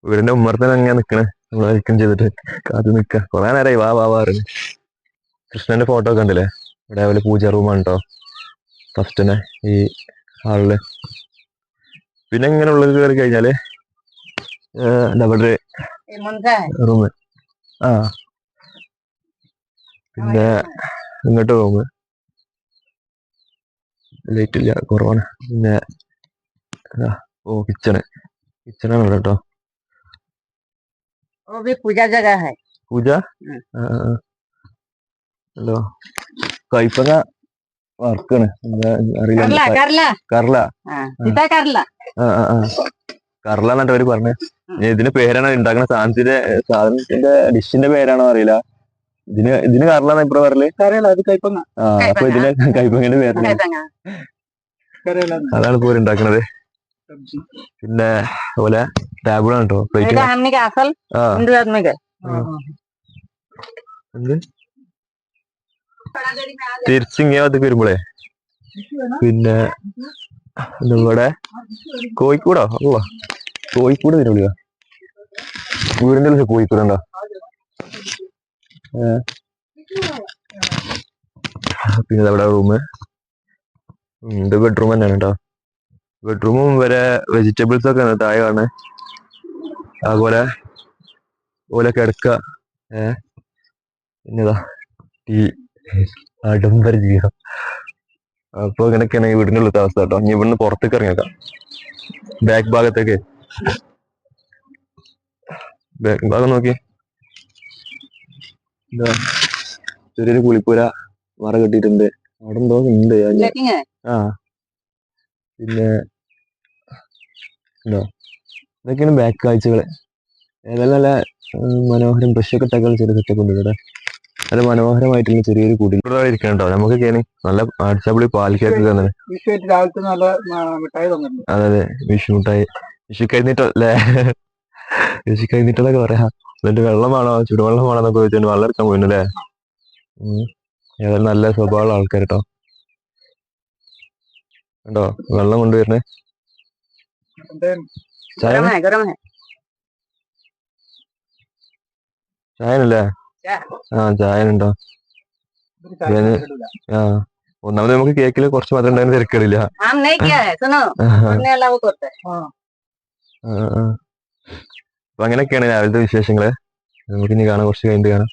വീടിന്റെ ഉമ്മറത്തന്നെ അങ്ങനെ നിക്കണേ, നമ്മളെ വെൽക്കം ചെയ്തിട്ട് കാത്തു നിക്ക. കൊറേ നേരമായി വാ വാ പറഞ്ഞു. കൃഷ്ണന്റെ ഫോട്ടോ ഒക്കെ ഉണ്ടല്ലേ ഇവിടെ. അതുപോലെ പൂജ റൂമാണ് കേട്ടോ ഫസ്റ്റ് തന്നെ ഈ ഹാളില്. പിന്നെ ഇങ്ങനെ ഉള്ളിൽ കയറി കഴിഞ്ഞാല് അവിടെ റൂം. ആ പിന്നെ ഇങ്ങോട്ട് റൂം. ലൈറ്റ് ഇല്ല, കുറവാണ്. പിന്നെ ഓ കിച്ചണാണ് ഇവിടെ കേട്ടോ. पूजा जगह है। പൂജ ഹലോ. കൈപ്പങ്ങ വറുക്കാണ്, എന്താ അറിയില്ല. കർല. കർല എന്നിട്ട് അവര് പറഞ്ഞേ. ഇതിന് പേരാണോ ഉണ്ടാക്കുന്ന സാധനത്തിന്റെ ഡിഷിന്റെ പേരാണോ അറിയില്ല. ഇതിന് കർലാന്ന് ഇപ്പഴ പറയല്. അപ്പൊ ഇതിന് കൈപ്പങ്ങന്റെ പേരാണ്. അതാണ് ഇപ്പൊ ഉണ്ടാക്കണത്. പിന്നെ അതുപോലെ ടേബിളാണ് കേട്ടോ. പ്ലേറ്റ് തിരിച്ചിങ്ങോട്ടേക്ക് വരുമ്പോളേ പിന്നെ ഇവിടെ കോഴിക്കോടോ അല്ല കോഴിക്കോട് തന്നെ വിളിക്കുക. വീടിന്റെ കോഴിക്കോടുണ്ടോ? പിന്നെ അവിടെ റൂം. ഇത് ബെഡ്റൂം തന്നെയാണ് കേട്ടോ. ബെഡ്റൂമും വരെ വെജിറ്റബിൾസ് ഒക്കെ താഴെയാണ്. അതുപോലെ കിടക്ക. പിന്നെതാ ഈ ആഡംബര ജീവിതം. അപ്പൊ ഇങ്ങനെയൊക്കെയാണ് ഈ വീടിന്റെ ഉള്ളത്തെ അവസ്ഥ കേട്ടോ. ഇനി ഇവിടുന്ന് പുറത്തേക്ക് ഇറങ്ങിയേക്കാം. ബാക്ക് ഭാഗത്തേക്ക്, ബാക്ക് ഭാഗം നോക്കി. എന്താ ചെറിയൊരു കുളിപ്പുര മറ കെട്ടിയിട്ടുണ്ട്. അവിടെ എന്തോ ഉണ്ട്. ആ പിന്നെ ഉണ്ടോ, ഇതൊക്കെയാണ് ബാക്ക് കാഴ്ചകള്. ഏതായാലും നല്ല മനോഹരം ബ്രഷൊക്കെ ഇട്ടൊക്കെ ചെറിയ സെറ്റപ്പ് ഉണ്ട് ഇവിടെ. നല്ല മനോഹരമായിട്ടുള്ള ചെറിയൊരു കുടിൽ ഇവിടെ ഇരിക്കണം കേട്ടോ. നമുക്ക് നല്ല അടിച്ചാപ്പൊളി പാൽക്കേക്ക് തന്നെ. അതെ അതെ, വിഷു മിഠായി. വിഷു കഴിഞ്ഞിട്ടല്ലേ, വിഷു കഴിഞ്ഞിട്ടെന്നൊക്കെ പറയാ. എന്നിട്ട് വെള്ളം വേണോ ചുടുവെള്ളം വേണോ എന്നൊക്കെ ചോദിച്ചിട്ട് വെള്ളം എടുക്കാൻ പോയില്ലേ. ഏതായാലും നല്ല സ്വഭാവമുള്ള ആൾക്കാർ കേട്ടോ. കണ്ടോ വെള്ളം കൊണ്ടുവരുന്നേ. ചായനല്ലേ? ചായനുണ്ടോ? ഒന്നാമത് നമുക്ക് കേക്കില് കുറച്ച് മധുരം ഉണ്ടായിരുന്ന തിരക്കേടില്ല. അപ്പൊ അങ്ങനെയൊക്കെയാണ് രാവിലത്തെ വിശേഷങ്ങള്. നമുക്ക് ഇനി കാണാം, കുറച്ച് കഴിഞ്ഞിട്ട് കാണാം.